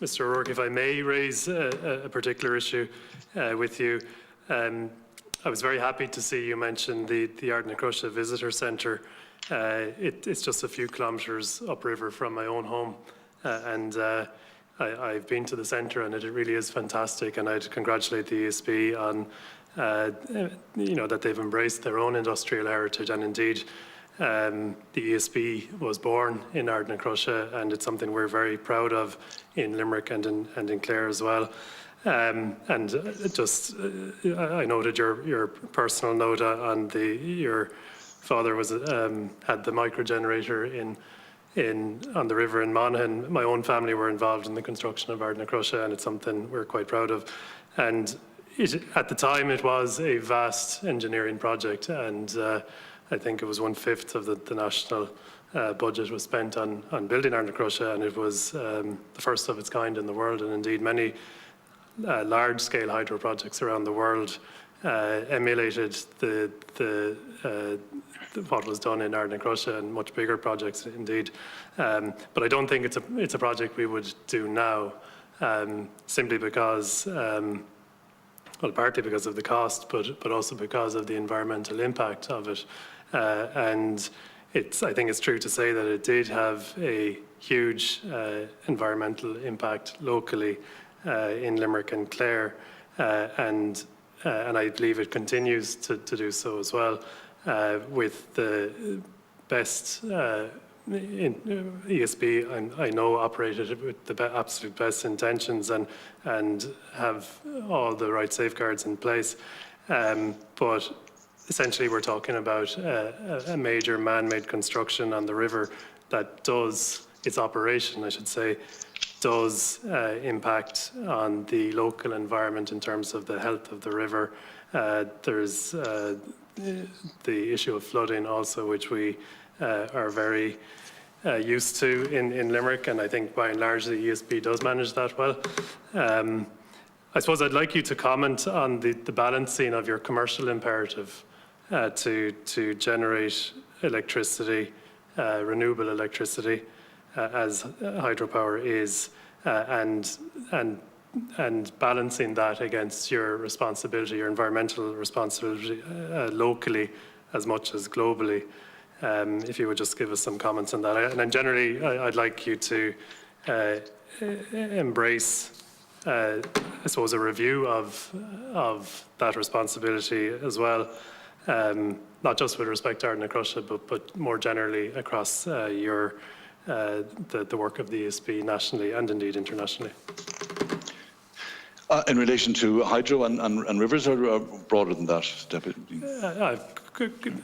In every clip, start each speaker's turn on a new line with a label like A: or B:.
A: Mr. O'Rourke, if I may raise a particular issue with you. I was very happy to see you mention the Ardnacrusha Visitor Centre. It's just a few kilometres upriver from my own home, and I've been to the centre, and it really is fantastic. And I'd congratulate the ESB on that they've embraced their own industrial heritage, and indeed the ESB was born in Ardnacrusha, and it's something we're very proud of in Limerick and in Clare as well. I noted your personal note on your father was had the microgenerator on the river in Monaghan. My own family were involved in the construction of Ardnacrusha, and it's something we're quite proud of. And at the time, it was a vast engineering project, and I think it was 1/5 of the national budget was spent on building Ardnacrusha, and it was the first of its kind in the world. And indeed, many large-scale hydro projects around the world emulated what was done in Ardnacrusha, and much bigger projects indeed. But I don't think it's a project we would do now, simply because, well, partly because of the cost, but also because of the environmental impact of it. And I think it's true to say that it did have a huge environmental impact locally in Limerick and Clare, and I believe it continues to do so as well, with the best ESB I know operated it with the absolute best intentions and have all the right safeguards in place, but essentially we're talking about a major man-made construction on the river that does, its operation I should say, does impact on the local environment in terms of the health of the river. There's the issue of flooding also, which we are very used to in Limerick, and I think by and large the ESB does manage that well. I suppose I'd like you to comment on the balancing of your commercial imperative to generate electricity, renewable electricity, as hydropower is, and balancing that against your responsibility, your environmental responsibility, locally as much as globally. If you would just give us some comments on that. And then generally, I'd like you to embrace, I suppose, a review of that responsibility as well, not just with respect to Ardnacrusha, but more generally across the work of the ESB nationally and indeed internationally.
B: In relation to hydro and rivers, or broader than that, Deputy?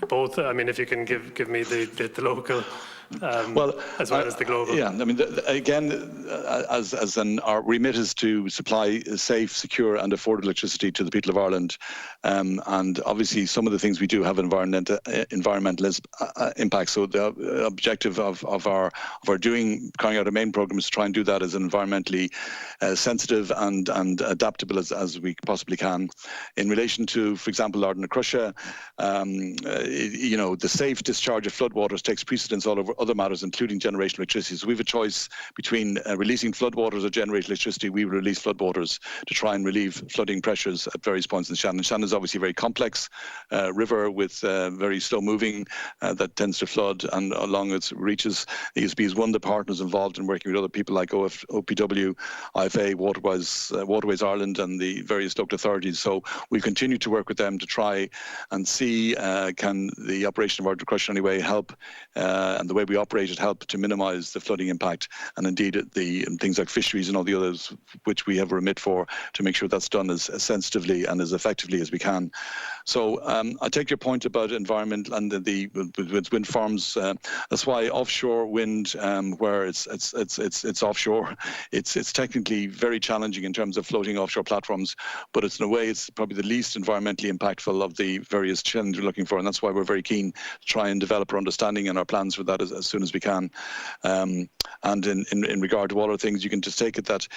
C: Both. I mean, if you can give me the local, well, as well as the global.
B: Yeah, I mean, again, our remit is to supply safe, secure and affordable electricity to the people of Ireland. And obviously some of the things we do have environmental impact. So the objective of our carrying out our main programme is to try and do that as environmentally sensitive and adaptable as we possibly can. In relation to, for example, Ardnacrusha, the safe discharge of floodwaters takes precedence all over other matters, including generation electricity. So we have a choice between releasing floodwaters or generating electricity. We release floodwaters to try and relieve flooding pressures at various points in Shannon. Shannon is obviously a very complex river with very slow moving that tends to flood, and along its reaches, ESB is one of the partners involved in working with other people like OPW, IFA, Waterways Ireland and the various local authorities. So we continue to work with them to try and see can the operation of Ardnacrusha anyway help, and the way we operate it help to minimise the flooding impact, and indeed the things like fisheries and all the others which we have a remit for, to make sure that's done as sensitively and as effectively as we can. So I take your point about environment and with wind farms. That's why offshore wind, where it's offshore, it's technically very challenging in terms of floating offshore platforms, but in a way it's probably the least environmentally impactful of the various challenges we're looking for, and that's why we're very keen to try and develop our understanding and our plans for that as soon as we can. And in regard to all other things, you can just take it that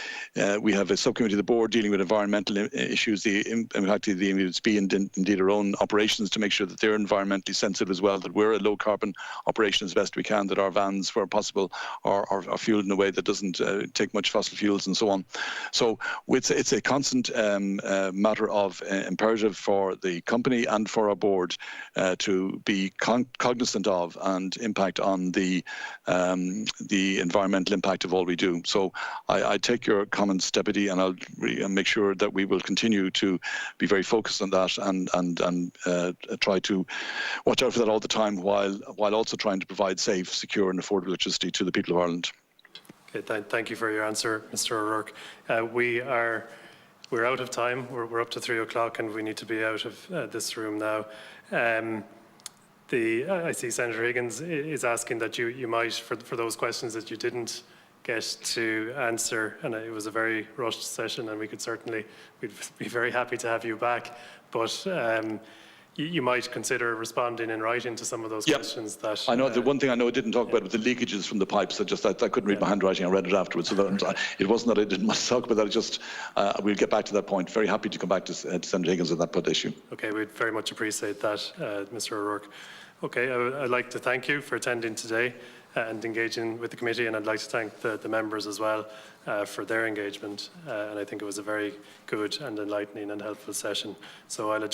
B: we have a subcommittee of the board dealing with environmental issues, the impact of the ESB and indeed our own operations, to make sure that they're environmentally sensitive as well, that we're a low carbon operation as best we can, that our vans, where possible, are fueled in a way that doesn't take much fossil fuels and so on. So it's a constant matter of imperative for the company and for our board to be cognizant of and impact on the environmental impact of all we do. So I take your comments, Deputy, and I'll make sure that we will continue to be very focused on that and try to watch out for that all the time, while also trying to provide safe, secure and affordable electricity to the people of Ireland.
A: Okay, thank you for your answer, Mr. O'Rourke. We're out of time. We're up to 3 o'clock and we need to be out of this room now. I see Senator Higgins is asking that you might, for those questions that you didn't get to answer, and it was a very rushed session, and we'd be very happy to have you back, but you might consider responding in writing to some of those questions that...
B: I know the one thing I know I didn't talk about was the leakages from the pipes. I couldn't read my handwriting. I read it afterwards. So that, it wasn't that I didn't want to talk about that. It's just we'll get back to that point. Very happy to come back to Senator Higgins on that issue.
A: Okay, we'd very much appreciate that, Mr. O'Rourke. Okay, I'd like to thank you for attending today and engaging with the committee, and I'd like to thank the members as well for their engagement. And I think it was a very good and enlightening and helpful session. So I'll adjourn.